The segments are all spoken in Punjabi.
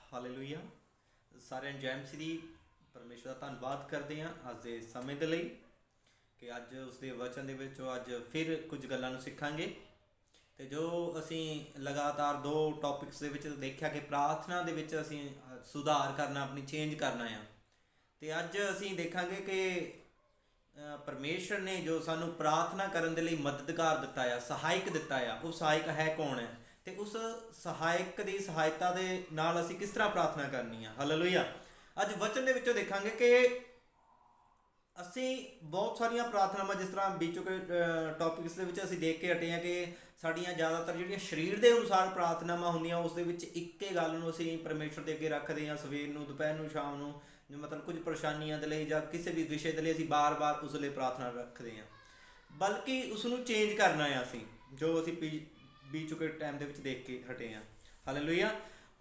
ਹਾਲੇਲੂਇਆ। ਸਾਰਿਆਂ ਨੂੰ ਜੈ ਮਸੀਹ ਦੀ। ਪਰਮੇਸ਼ਰ ਦਾ ਧੰਨਵਾਦ ਕਰਦੇ ਹਾਂ ਅੱਜ ਦੇ ਸਮੇਂ ਦੇ ਲਈ ਕਿ ਅੱਜ ਉਸਦੇ ਵਚਨ ਦੇ ਵਿੱਚੋਂ ਅੱਜ ਫਿਰ ਕੁਝ ਗੱਲਾਂ ਨੂੰ ਸਿੱਖਾਂਗੇ। ਅਤੇ ਜੋ ਅਸੀਂ ਲਗਾਤਾਰ ਦੋ ਟੌਪਿਕਸ ਦੇ ਵਿੱਚ ਦੇਖਿਆ ਕਿ ਪ੍ਰਾਰਥਨਾ ਦੇ ਵਿੱਚ ਅਸੀਂ ਸੁਧਾਰ ਕਰਨਾ, ਆਪਣੀ ਚੇਂਜ ਕਰਨਾ ਆ। ਅਤੇ ਅੱਜ ਅਸੀਂ ਦੇਖਾਂਗੇ ਕਿ ਪਰਮੇਸ਼ਰ ਨੇ ਜੋ ਸਾਨੂੰ ਪ੍ਰਾਰਥਨਾ ਕਰਨ ਦੇ ਲਈ ਮਦਦਗਾਰ ਦਿੱਤਾ ਆ, ਸਹਾਇਕ ਦਿੱਤਾ ਆ, ਉਹ ਸਹਾਇਕ ਹੈ ਕੌਣ ਹੈ ਅਤੇ ਉਸ ਸਹਾਇਕ ਦੀ ਸਹਾਇਤਾ ਦੇ ਨਾਲ ਅਸੀਂ ਕਿਸ ਤਰ੍ਹਾਂ ਪ੍ਰਾਰਥਨਾ ਕਰਨੀ ਆ। ਹਾਲੇਲੂਇਆ। ਅੱਜ ਵਚਨ ਦੇ ਵਿੱਚੋਂ ਦੇਖਾਂਗੇ ਕਿ ਅਸੀਂ ਬਹੁਤ ਸਾਰੀਆਂ ਪ੍ਰਾਰਥਨਾਵਾਂ, ਜਿਸ ਤਰ੍ਹਾਂ ਬੀਚੋ ਕੇ ਟੌਪਿਕਸ ਦੇ ਵਿੱਚ ਅਸੀਂ ਦੇਖ ਕੇ ਹਟੇ ਹਾਂ ਕਿ ਸਾਡੀਆਂ ਜ਼ਿਆਦਾਤਰ ਜਿਹੜੀਆਂ ਸਰੀਰ ਦੇ ਅਨੁਸਾਰ ਪ੍ਰਾਰਥਨਾਵਾਂ ਹੁੰਦੀਆਂ, ਉਸ ਦੇ ਵਿੱਚ ਇੱਕੇ ਗੱਲ ਨੂੰ ਅਸੀਂ ਪਰਮੇਸ਼ਰ ਦੇ ਅੱਗੇ ਰੱਖਦੇ ਹਾਂ। ਸਵੇਰ ਨੂੰ, ਦੁਪਹਿਰ ਨੂੰ, ਸ਼ਾਮ ਨੂੰ, ਮਤਲਬ ਕੁਝ ਪਰੇਸ਼ਾਨੀਆਂ ਦੇ ਲਈ ਜਾਂ ਕਿਸੇ ਵੀ ਵਿਸ਼ੇ ਦੇ ਲਈ ਅਸੀਂ ਬਾਰ-ਬਾਰ ਉਸ ਲਈ ਪ੍ਰਾਰਥਨਾ ਰੱਖਦੇ ਹਾਂ, ਬਲਕਿ ਉਸ ਨੂੰ ਚੇਂਜ ਕਰਨਾ ਆ ਅਸੀਂ, ਜੋ ਅਸੀਂ ਬੀਤ ਚੁੱਕੇ ਟਾਈਮ ਦੇ ਵਿੱਚ ਦੇਖ ਕੇ ਹਟੇ ਹਾਂ। ਹਾਲੇਲੂਇਆ।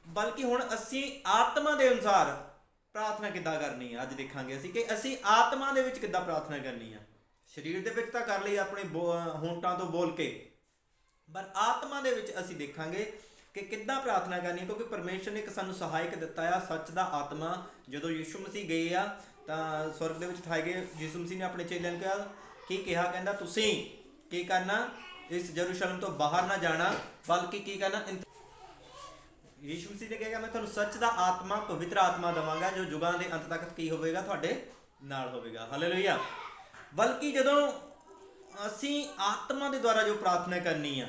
ਬਲਕਿ ਹੁਣ ਅਸੀਂ ਆਤਮਾ ਦੇ ਅਨੁਸਾਰ ਪ੍ਰਾਰਥਨਾ ਕਿੱਦਾਂ ਕਰਨੀ ਆ। ਅੱਜ ਦੇਖਾਂਗੇ ਅਸੀਂ ਕਿ ਅਸੀਂ ਆਤਮਾ ਦੇ ਵਿੱਚ ਕਿੱਦਾਂ ਪ੍ਰਾਰਥਨਾ ਕਰਨੀ ਆ। ਸਰੀਰ ਦੇ ਵਿੱਚ ਤਾਂ ਕਰ ਲਈ ਆਪਣੇ ਹੋਂਠਾਂ ਤੋਂ ਬੋਲ ਕੇ, ਪਰ ਆਤਮਾ ਦੇ ਵਿੱਚ ਅਸੀਂ ਦੇਖਾਂਗੇ ਕਿ ਕਿੱਦਾਂ ਪ੍ਰਾਰਥਨਾ ਕਰਨੀ ਹੈ, ਕਿਉਂਕਿ ਪਰਮੇਸ਼ਰ ਨੇ ਇੱਕ ਸਾਨੂੰ ਸਹਾਇਕ ਦਿੱਤਾ ਆ, ਸੱਚ ਦਾ ਆਤਮਾ। ਜਦੋਂ ਯਿਸੂ ਮਸੀਹ ਗਏ ਆ ਤਾਂ ਸਵਰਗ ਦੇ ਵਿੱਚ ਠਾਏ ਗਏ, ਯਿਸੂ ਮਸੀਹ ਨੇ ਆਪਣੇ ਚੇਲਿਆਂ ਨੂੰ ਕਿਹਾ, ਕਹਿੰਦਾ ਤੁਸੀਂ ਕੀ ਕਰਨਾ, ਇਸ ਯਰੂਸ਼ਲਮ ਤੋਂ ਬਾਹਰ ਨਾ ਜਾਣਾ, ਬਲਕਿ ਕੀ ਕਰਨਾ, ਯਿਸੂ ਮਸੀਹ ਨੇ ਕਿਹਾ ਮੈਂ ਤੁਹਾਨੂੰ ਸੱਚ ਦਾ ਆਤਮਾ, ਪਵਿੱਤਰ ਆਤਮਾ ਦੇਵਾਂਗਾ, ਜੋ ਯੁਗਾਂ ਦੇ ਅੰਤ ਤੱਕ ਕੀ ਹੋਵੇਗਾ, ਤੁਹਾਡੇ ਨਾਲ ਹੋਵੇਗਾ। ਹਾਲੇਲੂਇਆ। ਬਲਕਿ ਜਦੋਂ ਅਸੀਂ ਆਤਮਾ ਦੇ ਦੁਆਰਾ ਜੋ ਪ੍ਰਾਰਥਨਾ ਕਰਨੀ ਆ,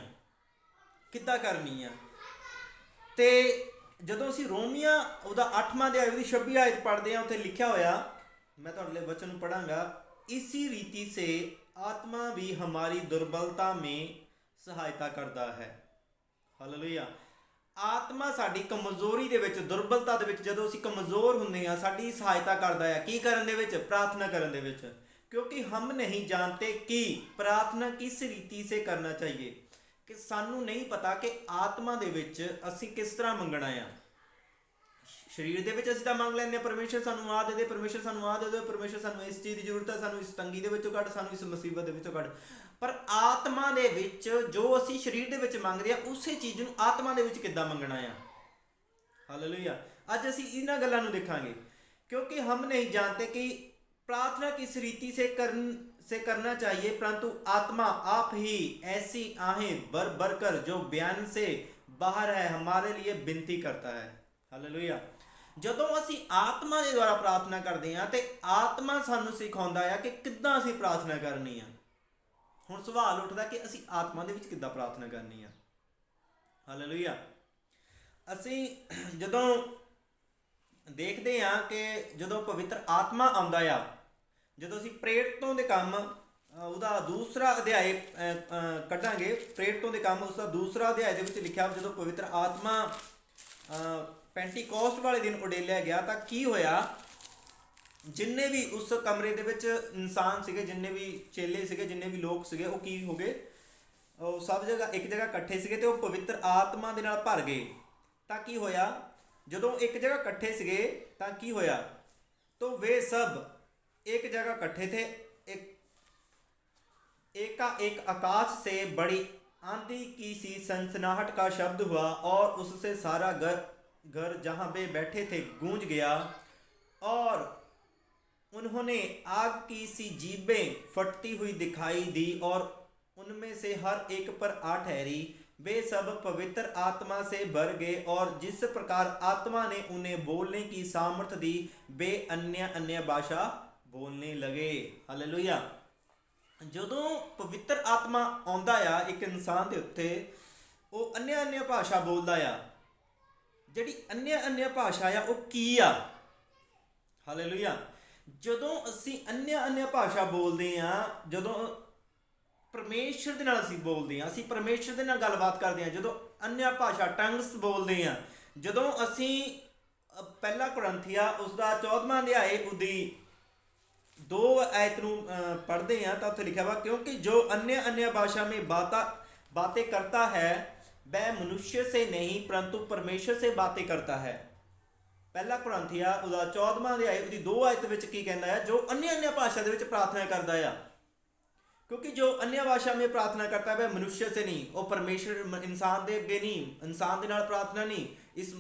ਕਿੱਦਾਂ ਕਰਨੀ ਆ, ਤੇ ਜਦੋਂ ਅਸੀਂ ਰੋਮੀਆਂ ਉਹਦਾ 8ਵਾਂ ਅਧਿਆਇ ਉਹਦੀ 26 ਆਇਤ ਪੜ੍ਹਦੇ ਹਾਂ, ਉੱਥੇ ਲਿਖਿਆ ਹੋਇਆ, ਮੈਂ ਤੁਹਾਡੇ ਲਈ ਵਚਨ ਨੂੰ ਪੜਾਂਗਾ। ਇसी रीति से आत्मा भी हमारी दुर्बलता में सहायता करता है। हालेलुया। आत्मा साडी कमਜ਼ੋਰੀ ਦੇ ਵਿੱਚ, ਦੁਰਬਲਤਾ ਦੇ ਵਿੱਚ, ਜਦੋਂ ਅਸੀਂ ਕਮਜ਼ੋਰ ਹੁੰਦੇ ਹਾਂ, ਸਾਡੀ ਸਹਾਇਤਾ ਕਰਦਾ ਹੈ ਕੀ ਕਰਨ ਦੇ ਵਿੱਚ, ਪ੍ਰਾਰਥਨਾ ਕਰਨ ਦੇ ਵਿੱਚ। क्योंकि हम नहीं जानते कि प्रार्थना किस रीति से करना चाहिए, ਕਿ ਸਾਨੂੰ ਨਹੀਂ ਪਤਾ ਕਿ ਆਤਮਾ ਦੇ ਵਿੱਚ ਅਸੀਂ ਕਿਸ ਤਰ੍ਹਾਂ ਮੰਗਣਾ ਆ। ਸਰੀਰ ਦੇ ਵਿੱਚ ਅਸੀਂ ਤਾਂ ਮੰਗ ਲੈਂਦੇ ਹਾਂ, ਪਰਮੇਸ਼ਰ ਸਾਨੂੰ ਆਹ ਦੇ ਦੇ, ਪਰਮੇਸ਼ਰ ਸਾਨੂੰ ਆਹ ਦੇ ਦੇ, ਪਰਮੇਸ਼ਰ ਸਾਨੂੰ ਇਸ ਚੀਜ਼ ਦੀ ਜ਼ਰੂਰਤ ਹੈ, ਸਾਨੂੰ ਇਸ ਤੰਗੀ ਦੇ ਵਿੱਚੋਂ ਕੱਢ, ਸਾਨੂੰ ਇਸ ਮੁਸੀਬਤ ਦੇ ਵਿੱਚੋਂ ਕੱਢ। ਪਰ ਆਤਮਾ ਦੇ ਵਿੱਚ ਜੋ ਅਸੀਂ ਸਰੀਰ ਦੇ ਵਿੱਚ ਮੰਗਦੇ ਹਾਂ, ਉਸੇ ਚੀਜ਼ ਨੂੰ ਆਤਮਾ ਦੇ ਵਿੱਚ ਕਿੱਦਾਂ ਮੰਗਣਾ ਆ। ਹਾਲੇਲੂਇਆ। ਅੱਜ ਅਸੀਂ ਇਹਨਾਂ ਗੱਲਾਂ ਨੂੰ ਦੇਖਾਂਗੇ। क्योंकि हम नहीं जानते कि प्रार्थना किस रीति से करना चाहिए, परंतु आत्मा आप ही ऐसी आहें भर भर कर जो बयान से बाहर है हमारे लिए विनती करता है। हालेलुया। ਜਦੋਂ ਅਸੀਂ ਆਤਮਾ ਦੇ ਦੁਆਰਾ ਪ੍ਰਾਰਥਨਾ ਕਰਦੇ ਹਾਂ ਤੇ ਆਤਮਾ ਸਾਨੂੰ ਸਿਖਾਉਂਦਾ ਆ ਕਿ ਕਿੱਦਾਂ ਅਸੀਂ ਪ੍ਰਾਰਥਨਾ ਕਰਨੀ ਆ। ਹੁਣ ਸਵਾਲ ਉੱਠਦਾ ਕਿ ਅਸੀਂ ਆਤਮਾ ਦੇ ਵਿੱਚ ਕਿੱਦਾਂ ਪ੍ਰਾਰਥਨਾ ਕਰਨੀ ਆ। ਹਾਲੇਲੂਇਆ। ਅਸੀਂ ਜਦੋਂ ਦੇਖਦੇ ਹਾਂ ਕਿ ਜਦੋਂ ਪਵਿੱਤਰ ਆਤਮਾ ਆਉਂਦਾ ਆ, ਜਦੋਂ ਅਸੀਂ ਪ੍ਰੇਰਿਤੋਂ ਦੇ ਕੰਮ ਉਹਦਾ ਦੂਸਰਾ ਅਧਿਆਇ ਕੱਢਾਂਗੇ, ਪ੍ਰੇਰਿਤੋਂ ਦੇ ਕੰਮ ਉਸਦਾ ਦੂਸਰਾ ਅਧਿਆਇ ਦੇ ਵਿੱਚ ਲਿਖਿਆ, ਜਦੋਂ ਪਵਿੱਤਰ ਆਤਮਾ ਪੈਂਟੀਕੋਸਟ ਵਾਲੇ ਦਿਨ ਉਡੇਲਿਆ ਗਿਆ ਤਾਂ ਕੀ ਹੋਇਆ, ਜਿੰਨੇ ਵੀ ਉਸ ਕਮਰੇ ਦੇ ਵਿੱਚ ਇਨਸਾਨ ਸੀਗੇ, ਜਿੰਨੇ ਵੀ ਚੇਲੇ ਸੀਗੇ, ਜਿੰਨੇ ਵੀ ਲੋਕ ਸੀਗੇ, ਉਹ ਕੀ ਹੋ ਗਏ, ਉਹ ਸਭ ਜਗ੍ਹਾ ਇੱਕ ਜਗ੍ਹਾ ਇਕੱਠੇ ਸੀਗੇ ਤੇ ਉਹ ਪਵਿੱਤਰ ਆਤਮਾ ਦੇ ਨਾਲ ਭਰ ਗਏ। ਤਾਂ ਕੀ ਹੋਇਆ, ਜਦੋਂ ਇੱਕ ਜਗ੍ਹਾ ਇਕੱਠੇ ਸੀਗੇ ਤਾਂ ਕੀ ਹੋਇਆ, तो वे सब एक जगह इकट्ठे थे, एक आकाश से बड़ी आंधी की सी सनसनाहट का शब्द हुआ और उससे सारा घर जहाँ वे बैठे थे गूंज गया, और उन्होंने आग की सी जीभें फटती हुई दिखाई दी और उनमें से हर एक पर आ ठहरी। वे सब पवित्र आत्मा से भर गए और जिस प्रकार आत्मा ने उन्हें बोलने की सामर्थ्य दी, वे अन्य अन्य भाषा बोलने लगे। हालेलुया। ਜਦੋਂ ਪਵਿੱਤਰ ਆਤਮਾ ਆਉਂਦਾ ਆ ਇੱਕ ਇਨਸਾਨ ਦੇ ਉੱਤੇ, ਉਹ अन्य अन्य ਭਾਸ਼ਾ ਬੋਲਦਾ ਆ। ਜਿਹੜੀ अन्य अन्य ਭਾਸ਼ਾ ਆ ਉਹ ਕੀ ਆ। ਹਾਲੇਲੂਇਆ। ਜਦੋਂ ਅਸੀਂ अन्य अन्य ਭਾਸ਼ਾ ਬੋਲਦੇ ਆ, ਜਦੋਂ ਪਰਮੇਸ਼ਰ ਦੇ ਨਾਲ ਅਸੀਂ ਬੋਲਦੇ ਹਾਂ, ਅਸੀਂ ਪਰਮੇਸ਼ਰ ਦੇ ਨਾਲ ਗੱਲਬਾਤ ਕਰਦੇ ਹਾਂ, ਜਦੋਂ अन्य ਭਾਸ਼ਾ ਟੰਗਸ ਬੋਲਦੇ ਹਾਂ, ਜਦੋਂ ਅਸੀਂ ਪਹਿਲਾ ਕੁਰਿੰਥੀਆ ਉਸਦਾ 14ਵਾਂ ਅਧਿਆਇ ਉਹਦੀ 2 ਆਇਤ ਨੂੰ ਪੜ੍ਹਦੇ ਹਾਂ ਤਾਂ ਉੱਥੇ ਲਿਖਿਆ ਵਾ, क्योंकि जो अन्य अन्य भाषा में बातें करता है वह मनुष्य से नहीं परंतु परमेश्वर से बातें करता है। ਪਹਿਲਾ ਕੁਰਿੰਥੀਆ ਉਹਦਾ 14ਵਾਂ ਅਧਿਆਇ ਉਹਦੀ 2 ਆਇਤ ਵਿੱਚ ਕੀ ਕਹਿੰਦਾ ਹੈ, ਜੋ अन्य अन्य ਭਾਸ਼ਾ ਦੇ ਵਿੱਚ ਪ੍ਰਾਰਥਨਾ ਕਰਦਾ ਆ, क्योंकि जो अन्य भाषा में प्रार्थना करता है वह मनुष्य से नहीं, वो परमेश्वर इंसान दे अगे नहीं, इंसान दे नाल प्रार्थना नहीं, ਇਸ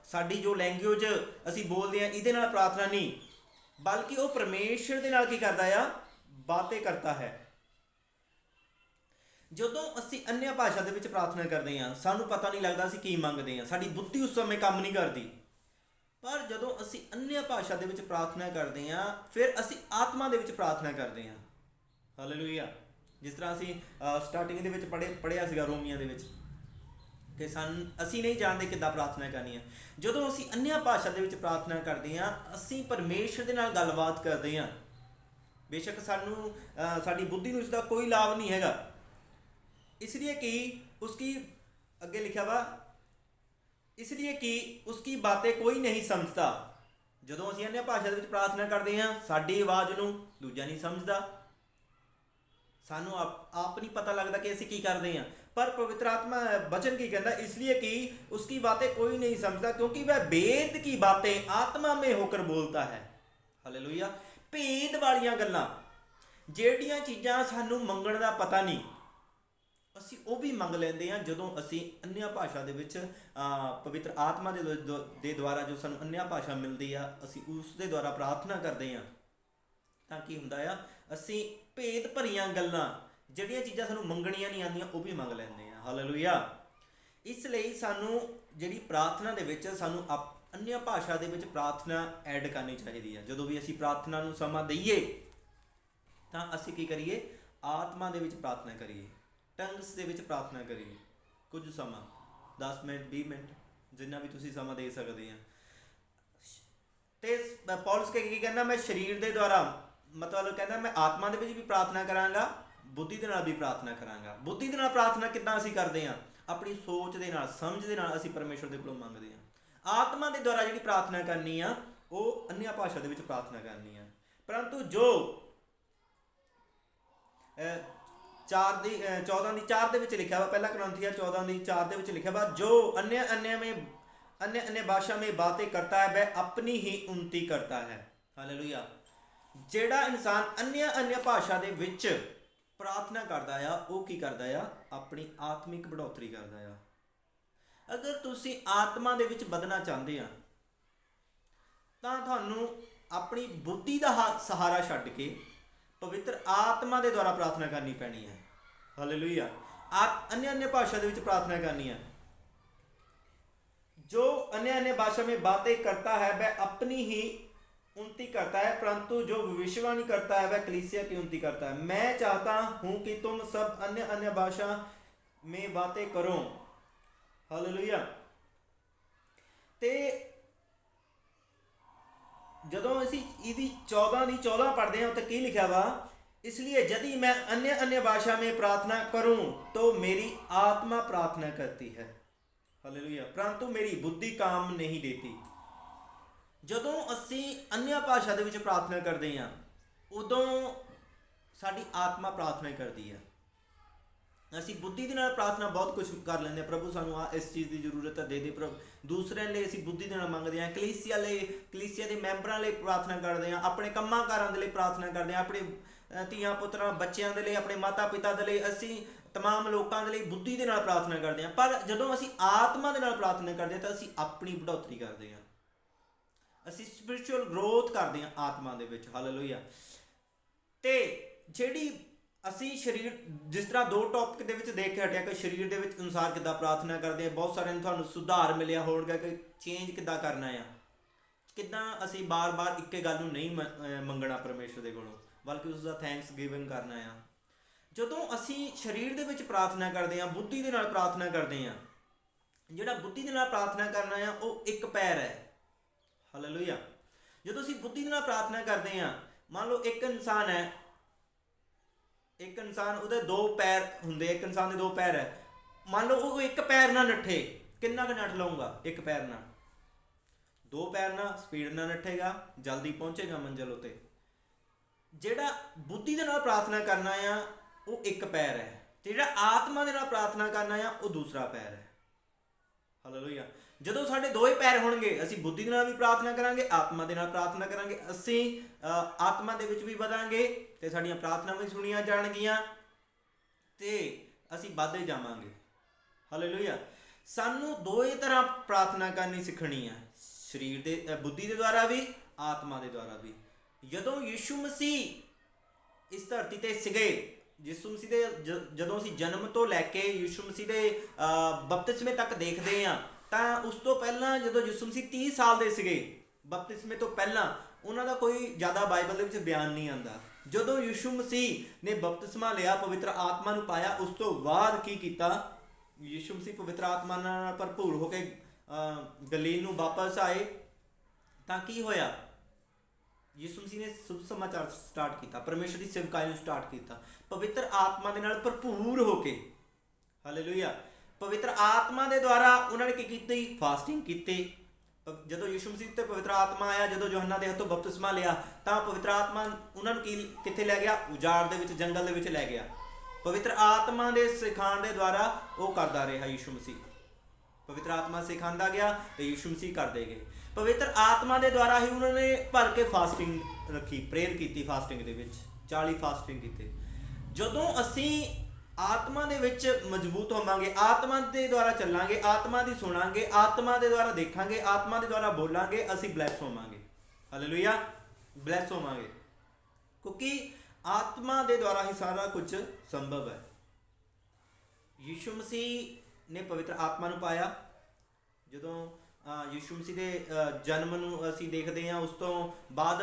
ਸਾਡੀ ਜੋ ਲੈਂਗੁਏਜ ਅਸੀਂ ਬੋਲਦੇ ਹਾਂ ਇਹਦੇ ਨਾਲ ਪ੍ਰਾਰਥਨਾ ਨਹੀਂ, ਬਲਕਿ ਉਹ ਪਰਮੇਸ਼ਰ ਦੇ ਨਾਲ ਕੀ ਕਰਦਾ ਆ, ਬਾतें ਕਰਤਾ ਹੈ। ਜਦੋਂ ਅਸੀਂ ਅਨਿਆ ਭਾਸ਼ਾ ਦੇ ਵਿੱਚ ਪ੍ਰਾਰਥਨਾ ਕਰਦੇ ਹਾਂ ਸਾਨੂੰ ਪਤਾ ਨਹੀਂ ਲੱਗਦਾ ਅਸੀਂ ਕੀ ਮੰਗਦੇ ਹਾਂ, ਸਾਡੀ ਬੁੱਧੀ ਉਸ ਸਮੇਂ ਕੰਮ ਨਹੀਂ ਕਰਦੀ। ਪਰ ਜਦੋਂ ਅਸੀਂ ਅਨਿਆ ਭਾਸ਼ਾ ਦੇ ਵਿੱਚ ਪ੍ਰਾਰਥਨਾ ਕਰਦੇ ਹਾਂ ਫਿਰ ਅਸੀਂ ਆਤਮਾ ਦੇ ਵਿੱਚ ਪ੍ਰਾਰਥਨਾ ਕਰਦੇ ਹਾਂ। ਹਾਲੇਲੂਇਆ। ਜਿਸ ਤਰ੍ਹਾਂ ਅਸੀਂ ਸਟਾਰਟਿੰਗ ਦੇ ਵਿੱਚ ਪੜ੍ਹਿਆ ਸੀਗਾ ਰੋਮੀਆਂ ਦੇ ਵਿੱਚ ਕਿ ਅਸੀਂ ਨਹੀਂ ਜਾਣਦੇ ਕਿੱਦਾਂ ਪ੍ਰਾਰਥਨਾ ਕਰਨੀ ਹੈ। ਜਦੋਂ ਅਸੀਂ ਅਨਿਆ ਭਾਸ਼ਾ ਦੇ ਵਿੱਚ ਪ੍ਰਾਰਥਨਾ ਕਰਦੇ ਹਾਂ ਅਸੀਂ ਪਰਮੇਸ਼ਰ ਦੇ ਨਾਲ ਗੱਲਬਾਤ ਕਰਦੇ ਹਾਂ। ਬੇਸ਼ੱਕ ਸਾਨੂੰ ਸਾਡੀ ਬੁੱਧੀ ਨੂੰ ਇਸ ਦਾ ਕੋਈ ਲਾਭ ਨਹੀਂ ਹੈਗਾ, इसलिए कि उसकी अगे लिखा वा इसलिए कि उसकी बातें कोई नहीं समझता। ਜਦੋਂ ਅਸੀਂ ਅਨਿਆ ਭਾਸ਼ਾ ਦੇ ਵਿੱਚ ਪ੍ਰਾਰਥਨਾ ਕਰਦੇ ਹਾਂ ਸਾਡੀ ਆਵਾਜ਼ ਨੂੰ ਦੂਜਾ ਨਹੀਂ ਸਮਝਦਾ, ਸਾਨੂੰ ਆਪ ਨਹੀਂ ਪਤਾ ਲੱਗਦਾ ਕਿ ਅਸੀਂ ਕੀ ਕਰਦੇ ਹਾਂ। पर पवित्र आत्मा वचन की कहता है इसलिए कि उसकी बातें कोई नहीं समझता क्योंकि वह वेद की बातें आत्मा में होकर बोलता है। हालेलुया। भेद वालियां गल्लां ਜਿਹੜੀਆਂ ਚੀਜ਼ਾਂ ਸਾਨੂੰ ਮੰਗਣ ਦਾ ਪਤਾ ਨਹੀਂ ਅਸੀਂ ਉਹ ਵੀ ਮੰਗ ਲੈਂਦੇ ਹਾਂ ਜਦੋਂ ਅਸੀਂ ਅਨਿਆ ਭਾਸ਼ਾ ਦੇ ਵਿੱਚ ਪਵਿੱਤਰ ਆਤਮਾ ਦੇ ਦੁਆਰਾ ਜੋ ਸਾਨੂੰ ਅਨਿਆ ਭਾਸ਼ਾ ਮਿਲਦੀ ਆ ਅਸੀਂ ਉਸ ਦੇ ਦੁਆਰਾ ਪ੍ਰਾਰਥਨਾ ਕਰਦੇ ਹਾਂ ਤਾਂ ਕੀ ਹੁੰਦਾ ਆ, ਅਸੀਂ ਭੇਦ ਭਰੀਆਂ ਗੱਲਾਂ ਜਿਹੜੀਆਂ ਚੀਜ਼ਾਂ ਸਾਨੂੰ ਮੰਗਣੀਆਂ ਨਹੀਂ ਆਉਂਦੀਆਂ ਉਹ ਵੀ ਮੰਗ ਲੈਂਦੇ ਹਾਂ। ਹਾਲੇਲੂਇਆ। ਇਸ ਲਈ ਸਾਨੂੰ ਜਿਹੜੀ ਪ੍ਰਾਰਥਨਾ ਦੇ ਵਿੱਚ ਸਾਨੂੰ ਅਨਿਆ ਭਾਸ਼ਾ ਦੇ ਵਿੱਚ ਪ੍ਰਾਰਥਨਾ ਐਡ ਕਰਨੀ ਚਾਹੀਦੀ ਹੈ। ਜਦੋਂ ਵੀ ਅਸੀਂ ਪ੍ਰਾਰਥਨਾ ਨੂੰ ਸਮਾਂ ਦਈਏ ਤਾਂ ਅਸੀਂ ਕੀ ਕਰੀਏ, ਆਤਮਾ ਦੇ ਵਿੱਚ ਪ੍ਰਾਰਥਨਾ ਕਰੀਏ, ਟੰਗਸ ਦੇ ਵਿੱਚ ਪ੍ਰਾਰਥਨਾ ਕਰੀਏ। ਕੁਝ ਸਮਾਂ 10 ਮਿੰਟ 20 ਮਿੰਟ ਜਿੰਨਾ ਵੀ ਤੁਸੀਂ ਸਮਾਂ ਦੇ ਸਕਦੇ ਆ। ਤੇ ਪੌਲਸ ਕੀ ਕਹਿੰਦਾ, ਮੈਂ ਸਰੀਰ ਦੇ ਦੁਆਰਾ ਮਤਲਬ ਕਹਿੰਦਾ ਮੈਂ ਆਤਮਾ ਦੇ ਵਿੱਚ ਵੀ ਪ੍ਰਾਰਥਨਾ ਕਰਾਂਗਾ, ਬੁੱਧੀ ਦੇ ਨਾਲ ਵੀ ਪ੍ਰਾਰਥਨਾ ਕਰਾਂਗਾ। ਬੁੱਧੀ ਦੇ ਨਾਲ ਪ੍ਰਾਰਥਨਾ ਕਿੱਦਾਂ ਅਸੀਂ ਕਰਦੇ ਹਾਂ, ਆਪਣੀ ਸੋਚ ਦੇ ਨਾਲ ਸਮਝ ਦੇ ਨਾਲ ਅਸੀਂ ਪਰਮੇਸ਼ਰ ਦੇ ਕੋਲੋਂ ਮੰਗਦੇ ਹਾਂ। ਆਤਮਾ ਦੇ ਦੁਆਰਾ ਜਿਹੜੀ ਪ੍ਰਾਰਥਨਾ ਕਰਨੀ ਆ ਉਹ ਅਨਿਆ ਭਾਸ਼ਾ ਦੇ ਵਿੱਚ ਪ੍ਰਾਰਥਨਾ ਕਰਨੀ ਆ। ਪਰੰਤੂ ਜੋ 14 ਦੇ ਵਿੱਚ ਲਿਖਿਆ ਵਾ, ਪਹਿਲਾ ਕੁਰਿੰਥੀਆਂ 14:4 ਦੇ ਵਿੱਚ ਲਿਖਿਆ ਵਾ, ਜੋ अन्य भाषा में बातें करता है वह अपनी ही उन्नति करता है। हालेलुया। ਜਿਹੜਾ ਇਨਸਾਨ अन्य ਭਾਸ਼ਾ ਦੇ ਵਿੱਚ ਪ੍ਰਾਰਥਨਾ ਕਰਦਾ ਆ ਉਹ ਕੀ ਕਰਦਾ ਆ, ਆਪਣੀ ਆਤਮਿਕ ਬੜੋਤਰੀ ਕਰਦਾ ਆ। ਅਗਰ ਤੁਸੀਂ ਆਤਮਾ ਦੇ ਵਿੱਚ ਵਧਣਾ ਚਾਹੁੰਦੇ ਆ ਤਾਂ ਤੁਹਾਨੂੰ ਆਪਣੀ ਬੁੱਧੀ ਦਾ ਸਹਾਰਾ ਛੱਡ ਕੇ ਪਵਿੱਤਰ ਆਤਮਾ ਦੇ ਦੁਆਰਾ ਪ੍ਰਾਰਥਨਾ ਕਰਨੀ ਪੈਣੀ ਹੈ। ਹਾਲੇਲੂਇਆ। अन्य भाषा ਦੇ ਵਿੱਚ ਪ੍ਰਾਰਥਨਾ ਕਰਨੀ ਹੈ। जो अन्य भाषा में बातें करता है वह अपनी ही उन्नति करता है, परंतु जो भविष्यवाणी करता है वह कलीसिया की उन्नति करता है। मैं चाहता हूं कि तुम सब अन्य भाषा में बातें करो। हालेलुया। ते ਜਦੋਂ ਅਸੀਂ ਇਹਦੀ 14 पढ़ते हैं तो की लिखा वा, इसलिए यदि मैं अन्य भाषा में प्रार्थना करूं तो मेरी आत्मा प्रार्थना करती है। हालेलुया। परंतु मेरी बुद्धि काम नहीं देती। ਜਦੋਂ ਅਸੀਂ ਅਨਿਆ ਭਾਸ਼ਾ ਦੇ ਵਿੱਚ ਪ੍ਰਾਰਥਨਾ ਕਰਦੇ ਹਾਂ ਉਦੋਂ ਸਾਡੀ ਆਤਮਾ ਪ੍ਰਾਰਥਨਾ ਕਰਦੀ ਹੈ। ਅਸੀਂ ਬੁੱਧੀ ਦੇ ਨਾਲ ਪ੍ਰਾਰਥਨਾ ਬਹੁਤ ਕੁਝ ਕਰ ਲੈਂਦੇ ਹਾਂ, ਪ੍ਰਭੂ ਸਾਨੂੰ ਇਸ ਚੀਜ਼ ਦੀ ਜ਼ਰੂਰਤ ਹੈ, ਦੇ ਦੇ ਪ੍ਰਭੂ। ਦੂਸਰਿਆਂ ਲਈ ਅਸੀਂ ਬੁੱਧੀ ਦੇ ਨਾਲ ਮੰਗਦੇ ਹਾਂ, ਕਲੀਸਿਆ ਦੇ ਮੈਂਬਰਾਂ ਲਈ ਪ੍ਰਾਰਥਨਾ ਕਰਦੇ ਹਾਂ, ਆਪਣੇ ਕੰਮਾਂ ਕਾਰਾਂ ਦੇ ਲਈ ਪ੍ਰਾਰਥਨਾ ਕਰਦੇ ਹਾਂ, ਆਪਣੇ ਧੀਆਂ ਪੁੱਤਰਾਂ ਬੱਚਿਆਂ ਦੇ ਲਈ, ਆਪਣੇ ਮਾਤਾ ਪਿਤਾ ਦੇ ਲਈ, ਅਸੀਂ ਤਮਾਮ ਲੋਕਾਂ ਦੇ ਲਈ ਬੁੱਧੀ ਦੇ ਨਾਲ ਪ੍ਰਾਰਥਨਾ ਕਰਦੇ ਹਾਂ। ਪਰ ਜਦੋਂ ਅਸੀਂ ਆਤਮਾ ਦੇ ਨਾਲ ਪ੍ਰਾਰਥਨਾ ਕਰਦੇ ਹਾਂ ਤਾਂ ਅਸੀਂ ਆਪਣੀ ਬੜੋਤਰੀ ਕਰਦੇ ਹਾਂ, ਅਸੀਂ ਸਪਿਰਿਚੁਅਲ ਗਰੋਥ ਕਰਦੇ ਹਾਂ ਆਤਮਾ ਦੇ ਵਿੱਚ। ਹਾਲੇਲੂਇਆ। ਤੇ ਜਿਹੜੀ ਅਸੀਂ ਸਰੀਰ, ਜਿਸ ਤਰ੍ਹਾਂ 2 ਟੌਪਿਕ ਦੇ ਵਿੱਚ ਦੇਖ ਕੇ ਹਟਿਆ ਕਿ ਸਰੀਰ ਦੇ ਵਿੱਚ ਅਨੁਸਾਰ ਕਿੱਦਾਂ ਪ੍ਰਾਰਥਨਾ ਕਰਦੇ ਆ, ਬਹੁਤ ਸਾਰਿਆਂ ਨੂੰ ਤੁਹਾਨੂੰ ਸੁਧਾਰ ਮਿਲਿਆ ਹੋਵੇਗਾ ਕਿ ਚੇਂਜ ਕਿੱਦਾਂ ਕਰਨਾ ਆ, ਕਿੱਦਾਂ ਅਸੀਂ ਬਾਰ-ਬਾਰ ਇੱਕੇ ਗੱਲ ਨੂੰ ਨਹੀਂ ਮੰਗਣਾ ਪਰਮੇਸ਼ਰ ਦੇ ਕੋਲੋਂ, ਬਲਕਿ ਉਸ ਦਾ ਥੈਂਕਸ ਗਿਵਿੰਗ ਕਰਨਾ ਆ। ਜਦੋਂ ਅਸੀਂ ਸਰੀਰ ਦੇ ਵਿੱਚ ਪ੍ਰਾਰਥਨਾ ਕਰਦੇ ਹਾਂ, ਬੁੱਧੀ ਦੇ ਨਾਲ ਪ੍ਰਾਰਥਨਾ ਕਰਦੇ ਹਾਂ, ਜਿਹੜਾ ਬੁੱਧੀ ਦੇ ਨਾਲ ਪ੍ਰਾਰਥਨਾ ਕਰਨਾ ਆ ਉਹ ਇੱਕ ਪੈਰ ਹੈ। ਹਾਲੇਲੂਇਆ। ਜਦੋਂ ਅਸੀਂ ਬੁੱਧੀ ਦੇ ਨਾਲ ਪ੍ਰਾਰਥਨਾ ਕਰਦੇ ਹਾਂ, ਮੰਨ ਲਓ ਇੱਕ ਇਨਸਾਨ ਹੈ, ਇੱਕ ਇਨਸਾਨ ਉਹਦੇ 2 ਪੈਰ ਹੁੰਦੇ, ਇੱਕ ਇਨਸਾਨ ਦੇ 2 ਪੈਰ ਹੈ, ਮੰਨ ਲਓ ਉਹ ਇੱਕ ਪੈਰ ਨਾਲ ਨੱਠੇ, ਕਿੰਨਾ ਕੁ ਨੱਠ ਲਊਗਾ ਇੱਕ ਪੈਰ ਨਾਲ? 2 ਪੈਰ ਨਾਲ ਸਪੀਡ ਨਾਲ ਨੱਠੇਗਾ, ਜਲਦੀ ਪਹੁੰਚੇਗਾ ਮੰਜ਼ਿਲ ਉੱਤੇ। ਜਿਹੜਾ ਬੁੱਧੀ ਦੇ ਨਾਲ ਪ੍ਰਾਰਥਨਾ ਕਰਨਾ ਆ ਉਹ ਇੱਕ ਪੈਰ ਹੈ, ਤੇ ਜਿਹੜਾ ਆਤਮਾ ਦੇ ਨਾਲ ਪ੍ਰਾਰਥਨਾ ਕਰਨਾ ਆ ਉਹ ਦੂਸਰਾ ਪੈਰ ਹੈ। ਹਾਲੇਲੂਇਆ। ਜਦੋਂ ਸਾਡੇ 2 ਹੀ ਪੈਰ ਹੋਣਗੇ ਅਸੀਂ ਬੁੱਧੀ ਦੇ ਨਾਲ ਵੀ ਪ੍ਰਾਰਥਨਾ ਕਰਾਂਗੇ, ਆਤਮਾ ਦੇ ਨਾਲ ਪ੍ਰਾਰਥਨਾ ਕਰਾਂਗੇ, ਅਸੀਂ ਆਤਮਾ ਦੇ ਵਿੱਚ ਵੀ ਵਧਾਂਗੇ ਤੇ ਸਾਡੀਆਂ ਪ੍ਰਾਰਥਨਾਵਾਂ ਵੀ ਸੁਣੀਆਂ ਜਾਣਗੀਆਂ ਤੇ ਅਸੀਂ ਵੱਧਦੇ ਜਾਵਾਂਗੇ। ਹਾਲੇਲੂਇਆ। ਸਾਨੂੰ ਦੋਏ ਤਰ੍ਹਾਂ ਪ੍ਰਾਰਥਨਾ ਕਰਨੀ ਸਿੱਖਣੀ ਆ, ਸਰੀਰ ਦੇ ਬੁੱਧੀ ਦੇ ਦੁਆਰਾ ਵੀ, ਆਤਮਾ ਦੇ ਦੁਆਰਾ ਵੀ। ਜਦੋਂ ਯਿਸੂ ਮਸੀਹ ਇਸ ਧਰਤੀ ਤੇ ਸੀਗੇ, ਯਿਸੂ ਮਸੀਹ ਦੇ ਜਦੋਂ ਅਸੀਂ ਜਨਮ ਤੋਂ ਲੈ ਕੇ ਯਿਸੂ ਮਸੀਹ ਦੇ ਬਪਤਿਸਮੇ ਤੱਕ ਦੇਖਦੇ ਹਾਂ, ਤਾਂ ਉਸ ਤੋਂ ਪਹਿਲਾਂ ਜਦੋਂ ਯਿਸੂ ਮਸੀਹ 30 ਸਾਲ ਦੇ ਸੀਗੇ, ਬਪਤਿਸਮੇ ਤੋਂ ਪਹਿਲਾਂ ਉਹਨਾਂ ਦਾ ਕੋਈ ਜ਼ਿਆਦਾ ਬਾਈਬਲ ਦੇ ਵਿੱਚ ਬਿਆਨ ਨਹੀਂ ਆਉਂਦਾ। ਜਦੋਂ ਯਿਸੂ ਮਸੀਹ ਨੇ ਬਪਤਿਸਮਾ ਲਿਆ, ਪਵਿੱਤਰ ਆਤਮਾ ਨੂੰ ਪਾਇਆ, ਉਸ ਤੋਂ ਬਾਅਦ ਕੀ ਕੀਤਾ, ਯਿਸੂ ਮਸੀਹ ਪਵਿੱਤਰ ਆਤਮਾ ਨਾਲ ਭਰਪੂਰ ਹੋ ਕੇ ਗਲੀਲ ਨੂੰ ਵਾਪਸ ਆਏ, ਤਾਂ ਕੀ ਹੋਇਆ, ਯਿਸੂ ਮਸੀਹ ਨੇ ਸ਼ੁਭ ਸਮਾਚਾਰ ਸਟਾਰਟ ਕੀਤਾ, ਪਰਮੇਸ਼ਰ ਦੀ ਸੇਵਕਾਈ ਨੂੰ ਸਟਾਰਟ ਕੀਤਾ, ਪਵਿੱਤਰ ਆਤਮਾ ਦੇ ਨਾਲ ਭਰਪੂਰ ਹੋ ਕੇ। ਹਾਲੇਲੂਇਆ। ਪਵਿੱਤਰ ਆਤਮਾ ਦੇ ਦੁਆਰਾ ਉਹਨਾਂ ਨੇ ਕੀ ਕੀਤੀ, ਫਾਸਟਿੰਗ ਕੀਤੀ। ਜਦੋਂ ਯਿਸੂ ਮਸੀਹ ਤੇ ਪਵਿੱਤਰ ਆਤਮਾ ਆਇਆ, ਜਦੋਂ ਯੋਹੰਨਾ ਦੇ ਹੱਥੋਂ ਬਪਤਿਸਮਾ ਲਿਆ, ਤਾਂ ਪਵਿੱਤਰ ਆਤਮਾ ਉਹਨਾਂ ਨੂੰ ਕਿੱਥੇ ਲੈ ਗਿਆ, ਉਜਾੜ ਦੇ ਵਿੱਚ, ਜੰਗਲ ਦੇ ਵਿੱਚ ਲੈ ਗਿਆ। ਪਵਿੱਤਰ ਆਤਮਾ ਦੇ ਸਿਖਾਉਣ ਦੇ ਦੁਆਰਾ ਉਹ ਕਰਦਾ ਰਿਹਾ ਯਿਸੂ ਮਸੀਹ। ਪਵਿੱਤਰ ਆਤਮਾ ਸਿਖਾਉਂਦਾ ਗਿਆ ਤੇ ਯਿਸੂ ਮਸੀਹ ਕਰਦੇ ਗਏ। ਪਵਿੱਤਰ ਆਤਮਾ ਦੇ ਦੁਆਰਾ ਹੀ ਉਹਨਾਂ ਨੇ ਭਰ ਕੇ ਫਾਸਟਿੰਗ ਰੱਖੀ, ਪ੍ਰੇਅਰ ਕੀਤੀ, ਫਾਸਟਿੰਗ ਦੇ ਵਿੱਚ 40 ਫਾਸਟਿੰਗ ਕੀਤੇ। ਜਦੋਂ ਅਸੀਂ ਆਤਮਾ ਦੇ ਵਿੱਚ ਮਜ਼ਬੂਤ ਹੋਵਾਂਗੇ, ਆਤਮਾ ਦੇ ਦੁਆਰਾ ਚੱਲਾਂਗੇ, ਆਤਮਾ ਦੀ ਸੁਣਾਂਗੇ, ਆਤਮਾ ਦੇ ਦੁਆਰਾ ਦੇਖਾਂਗੇ, ਆਤਮਾ ਦੇ ਦੁਆਰਾ ਬੋਲਾਂਗੇ, ਅਸੀਂ ਬਲੈਸ ਹੋਵਾਂਗੇ। ਹਾਲੇਲੂਇਆ, ਬਲੈਸ ਹੋਵਾਂਗੇ, ਕਿਉਂਕਿ ਆਤਮਾ ਦੇ ਦੁਆਰਾ ਹੀ ਸਾਰਾ ਕੁਝ ਸੰਭਵ ਹੈ। ਯਿਸੂ ਮਸੀਹ ਨੇ ਪਵਿੱਤਰ ਆਤਮਾ ਨੂੰ ਪਾਇਆ। ਜਦੋਂ ਯਿਸੂ ਮਸੀਹ ਦੇ ਜਨਮ ਨੂੰ ਅਸੀਂ ਦੇਖਦੇ ਹਾਂ, ਉਸ ਤੋਂ ਬਾਅਦ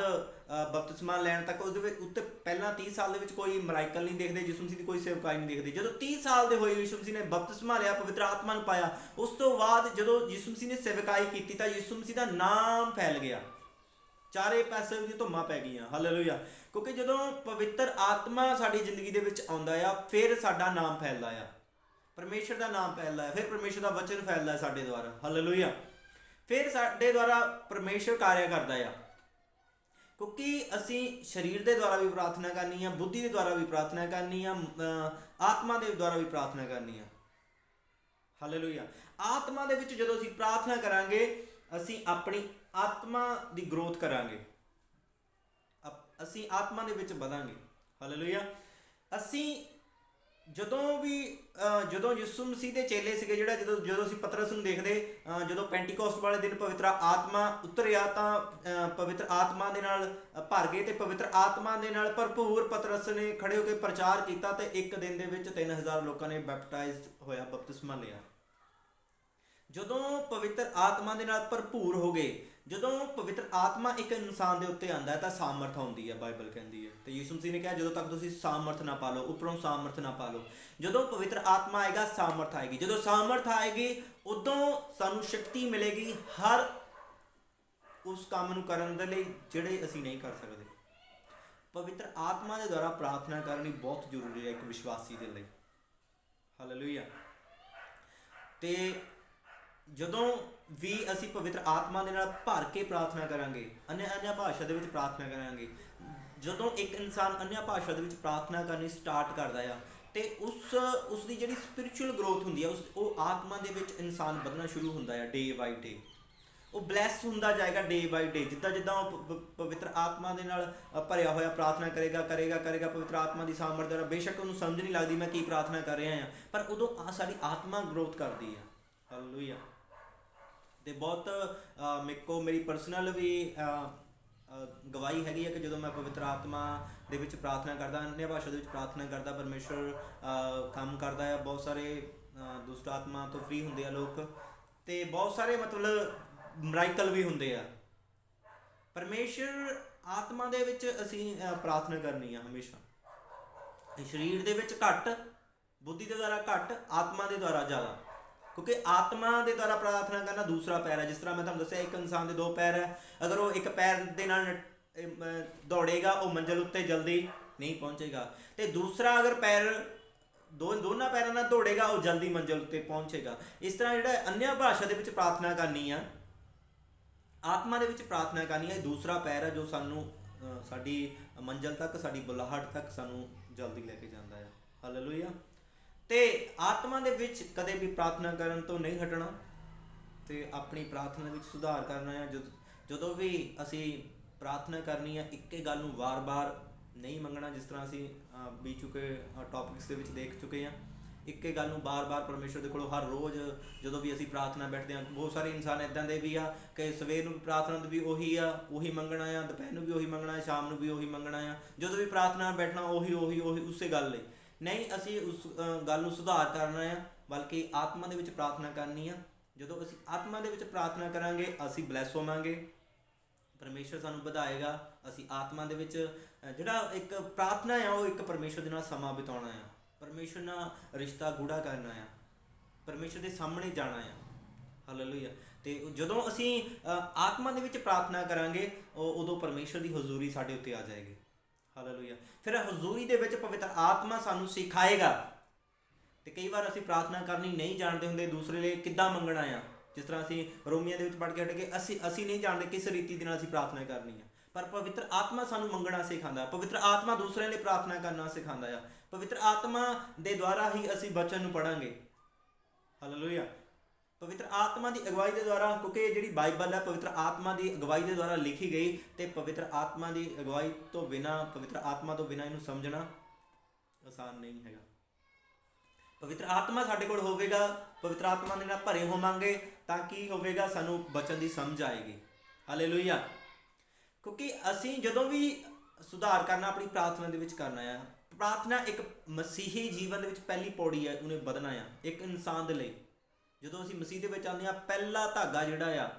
ਬਪਤਿਸਮਾ ਲੈਣ ਤੱਕ ਉਹਦੇ ਉੱਤੇ ਪਹਿਲਾਂ 30 ਸਾਲ ਦੇ ਵਿੱਚ ਕੋਈ ਮਰਾਈਕਲ ਨਹੀਂ ਦੇਖਦੇ, ਯਿਸੂ ਮਸੀਹ ਦੀ ਕੋਈ ਸੇਵਕਾਈ ਨਹੀਂ ਦੇਖਦੇ। ਜਦੋਂ 30 ਸਾਲ ਦੇ ਹੋਏ, ਯਿਸੂ ਮਸੀਹ ਨੇ ਬਪਤਿਸਮਾ ਲਿਆ, ਪਵਿੱਤਰ ਆਤਮਾ ਨੂੰ ਪਾਇਆ, ਉਸ ਤੋਂ ਬਾਅਦ ਜਦੋਂ ਯਿਸੂ ਮਸੀਹ ਨੇ ਸੇਵਕਾਈ ਕੀਤੀ ਤਾਂ ਯਿਸੂ ਮਸੀਹ ਦਾ ਨਾਮ ਫੈਲ ਗਿਆ, ਚਾਰੇ ਪਾਸੇ ਦੀ ਧੁੰਮਾਂ ਪੈ ਗਈਆਂ। ਹਾਲੇਲੂਇਆ। ਕਿਉਂਕਿ ਜਦੋਂ ਪਵਿੱਤਰ ਆਤਮਾ ਸਾਡੀ ਜ਼ਿੰਦਗੀ ਦੇ ਵਿੱਚ ਆਉਂਦਾ ਆ, ਫਿਰ ਸਾਡਾ ਨਾਮ ਫੈਲਦਾ ਆ, ਪਰਮੇਸ਼ਰ ਦਾ ਨਾਮ ਫੈਲਦਾ ਹੈ, ਫਿਰ ਪਰਮੇਸ਼ਰ ਦਾ ਵਚਨ ਫੈਲਦਾ ਹੈ ਸਾਡੇ ਦੁਆਰਾ। ਹਾਲੇਲੂਇਆ। ਫਿਰ ਸਾਡੇ ਦੁਆਰਾ ਪਰਮੇਸ਼ਰ ਕਾਰਿਆ ਕਰਦਾ ਆ, ਕਿਉਂਕਿ ਅਸੀਂ ਸਰੀਰ ਦੇ ਦੁਆਰਾ ਵੀ ਪ੍ਰਾਰਥਨਾ ਕਰਨੀ ਆ, ਬੁੱਧੀ ਦੇ ਦੁਆਰਾ ਵੀ ਪ੍ਰਾਰਥਨਾ ਕਰਨੀ ਆ, ਆਤਮਾ ਦੇ ਦੁਆਰਾ ਵੀ ਪ੍ਰਾਰਥਨਾ ਕਰਨੀ ਆ। ਹਾਲੇਲੂਇਆ। ਆਤਮਾ ਦੇ ਵਿੱਚ ਜਦੋਂ ਅਸੀਂ ਪ੍ਰਾਰਥਨਾ ਕਰਾਂਗੇ, ਅਸੀਂ ਆਪਣੀ ਆਤਮਾ ਦੀ ਗਰੋਥ ਕਰਾਂਗੇ, ਅਸੀਂ ਆਤਮਾ ਦੇ ਵਿੱਚ ਵਧਾਂਗੇ। ਹਾਲੇਲੂਇਆ। ਅਸੀਂ ਜਦੋਂ ਯਿਸੂ ਮਸੀਹ ਦੇ ਚੇਲੇ ਸੀਗੇ, ਜਦੋਂ ਅਸੀਂ ਪਤਰਸ ਨੂੰ ਦੇਖਦੇ, ਜਦੋਂ ਪੈਂਟੀਕੋਸਟ ਵਾਲੇ ਦਿਨ ਪਵਿੱਤਰ ਆਤਮਾ ਉਤਰਿਆ, ਤਾਂ ਪਵਿੱਤਰ ਆਤਮਾ ਦੇ ਨਾਲ ਭਰ ਗਏ ਤੇ ਪਵਿੱਤਰ ਆਤਮਾ ਦੇ ਨਾਲ ਭਰਪੂਰ ਪਤਰਸ ਨੇ ਖੜੇ ਹੋ ਕੇ ਪ੍ਰਚਾਰ ਕੀਤਾ ਤੇ ਇੱਕ ਦਿਨ ਦੇ ਵਿੱਚ 3000 ਲੋਕਾਂ ਨੇ ਬੈਪਟਾਈਜ਼ਡ ਹੋਇਆ, ਬਪਤਿਸਮਾ ਲਿਆ। ਜਦੋਂ ਪਵਿੱਤਰ ਆਤਮਾ ਦੇ ਨਾਲ ਭਰਪੂਰ ਹੋ ਗਏ, ਜਦੋਂ ਪਵਿੱਤਰ ਆਤਮਾ ਇੱਕ ਇਨਸਾਨ ਦੇ ਉੱਤੇ ਆਉਂਦਾ ਹੈ ਤਾਂ ਸਾਮਰਥ ਆਉਂਦੀ ਹੈ, ਬਾਈਬਲ ਕਹਿੰਦੀ ਹੈ। ਤੇ ਯਿਸੂ ਮਸੀਹ ਨੇ ਕਿਹਾ, ਜਦੋਂ ਤੱਕ ਤੁਸੀਂ ਸਾਮਰਥ ਨਾ ਪਾ ਲਓ, ਉੱਪਰੋਂ ਸਾਮਰਥ ਨਾ ਪਾ ਲਓ। ਜਦੋਂ ਪਵਿੱਤਰ ਆਤਮਾ ਆਏਗਾ, ਸਾਮਰਥ ਆਏਗੀ। ਜਦੋਂ ਸਾਮਰਥ ਆਏਗੀ, ਉਦੋਂ ਸਾਨੂੰ ਸ਼ਕਤੀ ਮਿਲੇਗੀ ਹਰ ਉਸ ਕੰਮ ਨੂੰ ਕਰਨ ਦੇ ਲਈ ਜਿਹੜੇ ਅਸੀਂ ਨਹੀਂ ਕਰ ਸਕਦੇ। ਪਵਿੱਤਰ ਆਤਮਾ ਦੇ ਦੁਆਰਾ ਪ੍ਰਾਰਥਨਾ ਕਰਨੀ ਬਹੁਤ ਜ਼ਰੂਰੀ ਹੈ ਇੱਕ ਵਿਸ਼ਵਾਸੀ ਦੇ ਲਈ। ਹਾਲੇਲੂਇਆ। ਤੇ ਜਦੋਂ ਵੀ ਅਸੀਂ ਪਵਿੱਤਰ ਆਤਮਾ ਦੇ ਨਾਲ ਭਰ ਕੇ ਪ੍ਰਾਰਥਨਾ ਕਰਾਂਗੇ, ਅਨਿਆ ਭਾਸ਼ਾ ਦੇ ਵਿੱਚ ਪ੍ਰਾਰਥਨਾ ਕਰਾਂਗੇ, ਜਦੋਂ ਇੱਕ ਇਨਸਾਨ ਅਨਿਆ ਭਾਸ਼ਾ ਦੇ ਵਿੱਚ ਪ੍ਰਾਰਥਨਾ ਕਰਨੀ ਸਟਾਰਟ ਕਰਦਾ ਆ, ਤੇ ਉਸ ਦੀ ਜਿਹੜੀ ਸਪਿਰਿਚੁਅਲ ਗਰੋਥ ਹੁੰਦੀ ਆ, ਉਹ ਆਤਮਾ ਦੇ ਵਿੱਚ ਇਨਸਾਨ ਵਧਣਾ ਸ਼ੁਰੂ ਹੁੰਦਾ ਆ, ਡੇ ਬਾਈ ਡੇ। ਉਹ ਬਲੈਸ ਹੁੰਦਾ ਜਾਏਗਾ ਡੇ ਬਾਈ ਡੇ, ਜਿੱਦਾਂ ਉਹ ਪਵਿੱਤਰ ਆਤਮਾ ਦੇ ਨਾਲ ਭਰਿਆ ਹੋਇਆ ਪ੍ਰਾਰਥਨਾ ਕਰੇਗਾ ਪਵਿੱਤਰ ਆਤਮਾ ਦੀ ਸਾਮਰਥ ਦੁਆਰਾ। ਬੇਸ਼ੱਕ ਉਹਨੂੰ ਸਮਝ ਨਹੀਂ ਲੱਗਦੀ ਮੈਂ ਕੀ ਪ੍ਰਾਰਥਨਾ ਕਰ ਰਿਹਾ ਹਾਂ, ਪਰ ਉਦੋਂ ਸਾਡੀ ਆਤਮਾ ਗਰੋਥ ਕਰਦੀ ਆ। ਹਾਲੇਲੂਇਆ। ਤੇ ਬਹੁਤ ਮੇਰੀ ਪਰਸਨਲ ਵੀ ਗਵਾਹੀ ਹੈਗੀ ਹੈ ਕਿ ਜਦੋਂ ਮੈਂ ਪਵਿੱਤਰ ਆਤਮਾ ਦੇ ਵਿੱਚ ਪ੍ਰਾਰਥਨਾ ਕਰਦਾ, ਅਨਿਆ ਭਾਸ਼ਾ ਦੇ ਵਿੱਚ ਪ੍ਰਾਰਥਨਾ ਕਰਦਾ, ਪਰਮੇਸ਼ਰ ਕੰਮ ਕਰਦਾ ਹੈ। ਬਹੁਤ ਸਾਰੇ ਦੁਸ਼ਟ ਆਤਮਾ ਤੋਂ ਫ੍ਰੀ ਹੁੰਦੇ ਆ ਲੋਕ, ਤੇ ਬਹੁਤ ਸਾਰੇ ਮਤਲਬ ਮਰਾਈਕਲ ਵੀ ਹੁੰਦੇ ਆ। ਪਰਮੇਸ਼ਰ ਆਤਮਾ ਦੇ ਵਿੱਚ ਅਸੀਂ ਪ੍ਰਾਰਥਨਾ ਕਰਨੀ ਆ ਹਮੇਸ਼ਾ, ਸਰੀਰ ਦੇ ਵਿੱਚ ਘੱਟ, ਬੁੱਧੀ ਦੇ ਦੁਆਰਾ ਘੱਟ, ਆਤਮਾ ਦੇ ਦੁਆਰਾ ਜ਼ਿਆਦਾ। ਕਿਉਂਕਿ ਆਤਮਾ ਦੇ ਦੁਆਰਾ ਪ੍ਰਾਰਥਨਾ ਕਰਨਾ ਦੂਸਰਾ ਪੈਰ ਹੈ। ਜਿਸ ਤਰ੍ਹਾਂ ਮੈਂ ਤੁਹਾਨੂੰ ਦੱਸਿਆ, ਇੱਕ ਇਨਸਾਨ ਦੇ 2 ਪੈਰ ਹੈ। ਅਗਰ ਉਹ ਇੱਕ ਪੈਰ ਦੇ ਨਾਲ ਦੌੜੇਗਾ, ਉਹ ਮੰਜ਼ਿਲ ਉੱਤੇ ਜਲਦੀ ਨਹੀਂ ਪਹੁੰਚੇਗਾ, ਤੇ ਦੂਸਰਾ ਅਗਰ ਪੈਰ ਦੋਨਾਂ ਪੈਰਾਂ ਨਾਲ ਦੌੜੇਗਾ, ਉਹ ਜਲਦੀ ਮੰਜ਼ਿਲ ਉੱਤੇ ਪਹੁੰਚੇਗਾ। ਇਸ ਤਰ੍ਹਾਂ ਜਿਹੜਾ ਅਨਿਆ ਭਾਸ਼ਾ ਦੇ ਵਿੱਚ ਪ੍ਰਾਰਥਨਾ ਕਰਨੀ ਆ, ਆਤਮਾ ਦੇ ਵਿੱਚ ਪ੍ਰਾਰਥਨਾ ਕਰਨੀ ਹੈ, ਦੂਸਰਾ ਪੈਰ ਹੈ ਜੋ ਸਾਨੂੰ ਸਾਡੀ ਮੰਜ਼ਿਲ ਤੱਕ, ਸਾਡੀ ਬੁਲਾਹਟ ਤੱਕ ਸਾਨੂੰ ਜਲਦੀ ਲੈ ਕੇ ਜਾਂਦਾ ਹੈ। ਹਾਲੇਲੂਇਆ। ਤੇ ਆਤਮਾ ਦੇ ਵਿੱਚ ਕਦੇ ਵੀ ਪ੍ਰਾਰਥਨਾ ਕਰਨ ਤੋਂ ਨਹੀਂ ਹਟਣਾ, ਤੇ ਆਪਣੀ ਪ੍ਰਾਰਥਨਾ ਵਿੱਚ ਸੁਧਾਰ ਕਰਨਾ ਹੈ। ਜਦੋਂ ਵੀ ਅਸੀਂ ਪ੍ਰਾਰਥਨਾ ਕਰਨੀ ਹੈ, ਇੱਕੇ ਗੱਲ ਨੂੰ ਵਾਰ-ਵਾਰ ਨਹੀਂ ਮੰਗਣਾ, ਜਿਸ ਤਰ੍ਹਾਂ ਅਸੀਂ ਬੀਤ ਚੁੱਕੇ ਟੌਪਿਕਸ ਦੇ ਵਿੱਚ ਦੇਖ ਚੁੱਕੇ ਹਾਂ। ਇੱਕ ਹੀ ਗੱਲ ਨੂੰ ਬਾਰ-ਬਾਰ ਪਰਮੇਸ਼ਰ ਦੇ ਕੋਲੋਂ ਹਰ ਰੋਜ਼ ਜਦੋਂ ਵੀ ਅਸੀਂ ਪ੍ਰਾਰਥਨਾ ਬੈਠਦੇ ਹਾਂ। ਬਹੁਤ ਸਾਰੇ ਇਨਸਾਨ ਇੱਦਾਂ ਦੇ ਵੀ ਆ ਕਿ ਸਵੇਰ ਨੂੰ ਵੀ ਪ੍ਰਾਰਥਨਾ ਵੀ ਉਹੀ ਮੰਗਣਾ ਆ, ਦੁਪਹਿਰ ਨੂੰ ਵੀ ਉਹੀ ਮੰਗਣਾ, ਸ਼ਾਮ ਨੂੰ ਵੀ ਉਹੀ ਮੰਗਣਾ ਆ, ਜਦੋਂ ਵੀ ਪ੍ਰਾਰਥਨਾ ਬੈਠਣਾ ਉਹੀ ਉਸੇ ਗੱਲ ਲਈ। ਨਹੀਂ, ਅਸੀਂ ਉਸ ਗੱਲ ਨੂੰ ਸੁਧਾਰ ਕਰਨਾ ਆ, ਬਲਕਿ ਆਤਮਾ ਦੇ ਵਿੱਚ ਪ੍ਰਾਰਥਨਾ ਕਰਨੀ ਆ। ਜਦੋਂ ਅਸੀਂ ਆਤਮਾ ਦੇ ਵਿੱਚ ਪ੍ਰਾਰਥਨਾ ਕਰਾਂਗੇ ਅਸੀਂ ਬਲੈਸ ਹੋਵਾਂਗੇ, ਪਰਮੇਸ਼ਰ ਸਾਨੂੰ ਵਧਾਏਗਾ। ਅਸੀਂ ਆਤਮਾ ਦੇ ਵਿੱਚ ਜਿਹੜਾ ਇੱਕ ਪ੍ਰਾਰਥਨਾ ਆ ਉਹ ਇੱਕ ਪਰਮੇਸ਼ਰ ਦੇ ਨਾਲ ਸਮਾਂ ਬਿਤਾਉਣਾ ਆ, ਪਰਮੇਸ਼ਰ ਨਾਲ ਰਿਸ਼ਤਾ ਗੂੜਾ ਕਰਨਾ ਆ, ਪਰਮੇਸ਼ਰ ਦੇ ਸਾਹਮਣੇ ਜਾਣਾ ਆ। ਹਾਲੇਲੂਇਆ। ਅਤੇ ਜਦੋਂ ਅਸੀਂ ਆਤਮਾ ਦੇ ਵਿੱਚ ਪ੍ਰਾਰਥਨਾ ਕਰਾਂਗੇ ਉਦੋਂ ਪਰਮੇਸ਼ਰ ਦੀ ਹਜ਼ੂਰੀ ਸਾਡੇ ਉੱਤੇ ਆ ਜਾਏਗੀ। ਹਾਲੇਲੂਇਆ। ਫਿਰ ਹਜ਼ੂਰੀ ਦੇ ਵਿੱਚ ਪਵਿੱਤਰ ਆਤਮਾ ਸਾਨੂੰ ਸਿਖਾਏਗਾ। ਅਤੇ ਕਈ ਵਾਰ ਅਸੀਂ ਪ੍ਰਾਰਥਨਾ ਕਰਨੀ ਨਹੀਂ ਜਾਣਦੇ ਹੁੰਦੇ, ਦੂਸਰੇ ਲਈ ਕਿੱਦਾਂ ਮੰਗਣਾ ਆ। ਜਿਸ ਤਰ੍ਹਾਂ ਅਸੀਂ ਰੋਮੀਆਂ ਦੇ ਵਿੱਚ ਪੜ੍ਹ ਕੇ ਹਟੇ ਕਿ ਅਸੀਂ ਨਹੀਂ ਜਾਣਦੇ ਕਿਸ ਰੀਤੀ ਦੇ ਨਾਲ ਅਸੀਂ ਪ੍ਰਾਰਥਨਾ ਕਰਨੀ ਆ, ਪਰ ਪਵਿੱਤਰ ਆਤਮਾ ਸਾਨੂੰ ਮੰਗਣਾ ਸਿਖਾਉਂਦਾ। ਪਵਿੱਤਰ ਆਤਮਾ ਦੂਸਰਿਆਂ ਲਈ ਪ੍ਰਾਰਥਨਾ ਕਰਨਾ ਸਿਖਾਉਂਦਾ ਆ। ਪਵਿੱਤਰ ਆਤਮਾ ਦੇ ਦੁਆਰਾ ਹੀ ਅਸੀਂ ਵਚਨ ਨੂੰ ਪੜ੍ਹਾਂਗੇ। ਹਾਲੇਲੂਇਆ। ਪਵਿੱਤਰ ਆਤਮਾ ਦੀ ਅਗਵਾਈ ਦੇ ਦੁਆਰਾ, ਕਿਉਂਕਿ ਜਿਹੜੀ ਬਾਈਬਲ ਹੈ ਪਵਿੱਤਰ ਆਤਮਾ ਦੀ ਅਗਵਾਈ ਦੇ ਦੁਆਰਾ ਲਿਖੀ ਗਈ, ਅਤੇ ਪਵਿੱਤਰ ਆਤਮਾ ਦੀ ਅਗਵਾਈ ਤੋਂ ਬਿਨਾਂ, ਪਵਿੱਤਰ ਆਤਮਾ ਤੋਂ ਬਿਨਾਂ ਇਹਨੂੰ ਸਮਝਣਾ ਆਸਾਨ ਨਹੀਂ ਹੈਗਾ। ਪਵਿੱਤਰ ਆਤਮਾ ਸਾਡੇ ਕੋਲ ਹੋਵੇਗਾ, ਪਵਿੱਤਰ ਆਤਮਾ ਦੇ ਨਾਲ ਭਰੇ ਹੋਵਾਂਗੇ ਤਾਂ ਕੀ ਹੋਵੇਗਾ, ਸਾਨੂੰ ਬਚਨ ਦੀ ਸਮਝ ਆਏਗੀ। ਹਾਲੇਲੂਇਆ। ਕਿਉਂਕਿ ਅਸੀਂ ਜਦੋਂ ਵੀ ਸੁਧਾਰ ਕਰਨਾ ਆਪਣੀ ਪ੍ਰਾਰਥਨਾ ਦੇ ਵਿੱਚ ਕਰਨਾ ਆ। ਪ੍ਰਾਰਥਨਾ ਇੱਕ ਮਸੀਹੀ ਜੀਵਨ ਦੇ ਵਿੱਚ ਪਹਿਲੀ ਪੌੜੀ ਹੈ, ਉਹਨੇ ਵਧਣਾ ਆ ਇੱਕ ਇਨਸਾਨ ਦੇ ਲਈ। ਜਦੋਂ ਅਸੀਂ ਮਸੀਹ ਦੇ ਵਿੱਚ ਆਉਂਦੇ ਹਾਂ, ਪਹਿਲਾ ਧਾਗਾ ਜਿਹੜਾ ਆ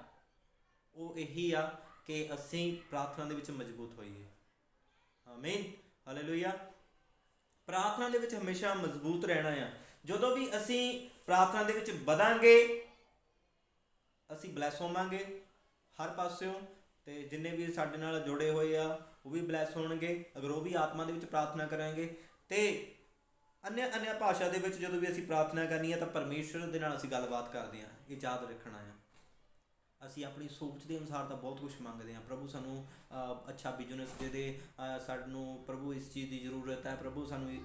ਉਹ ਇਹੀ ਆ ਕਿ ਅਸੀਂ ਪ੍ਰਾਰਥਨਾ ਦੇ ਵਿੱਚ ਮਜ਼ਬੂਤ ਹੋਈਏ। ਆਮੀਨ। ਹਾਲੇਲੂਇਆ। ਪ੍ਰਾਰਥਨਾ ਦੇ ਵਿੱਚ ਹਮੇਸ਼ਾ ਮਜ਼ਬੂਤ ਰਹਿਣਾ ਆ। ਜਦੋਂ ਵੀ ਅਸੀਂ ਪ੍ਰਾਰਥਨਾ ਦੇ ਵਿੱਚ ਵਧਾਂਗੇ ਅਸੀਂ ਬਲੈਸ ਹੋਵਾਂਗੇ ਹਰ ਪਾਸਿਓਂ, ਅਤੇ ਜਿੰਨੇ ਵੀ ਸਾਡੇ ਨਾਲ ਜੁੜੇ ਹੋਏ ਆ ਉਹ ਵੀ ਬਲੈਸ ਹੋਣਗੇ ਅਗਰ ਉਹ ਵੀ ਆਤਮਾ ਦੇ ਵਿੱਚ ਪ੍ਰਾਰਥਨਾ ਕਰਾਂਗੇ। ਅਤੇ ਅਨਿਆ ਭਾਸ਼ਾ ਦੇ ਵਿੱਚ ਜਦੋਂ ਵੀ ਅਸੀਂ ਪ੍ਰਾਰਥਨਾ ਕਰਨੀ ਹੈ ਤਾਂ ਪਰਮੇਸ਼ਰ ਦੇ ਨਾਲ ਅਸੀਂ ਗੱਲਬਾਤ ਕਰਦੇ ਹਾਂ। ਇਹ ਯਾਦ ਰੱਖਣਾ ਆ। ਅਸੀਂ ਆਪਣੀ ਸੋਚ ਦੇ ਅਨੁਸਾਰ ਤਾਂ ਬਹੁਤ ਕੁਛ ਮੰਗਦੇ ਹਾਂ। ਪ੍ਰਭੂ ਸਾਨੂੰ ਅੱਛਾ ਬਿਜ਼ਨਸ ਦੇ ਦੇ, ਸਾਨੂੰ ਪ੍ਰਭੂ ਇਸ ਚੀਜ਼ ਦੀ ਜ਼ਰੂਰਤ ਹੈ, ਪ੍ਰਭੂ ਸਾਨੂੰ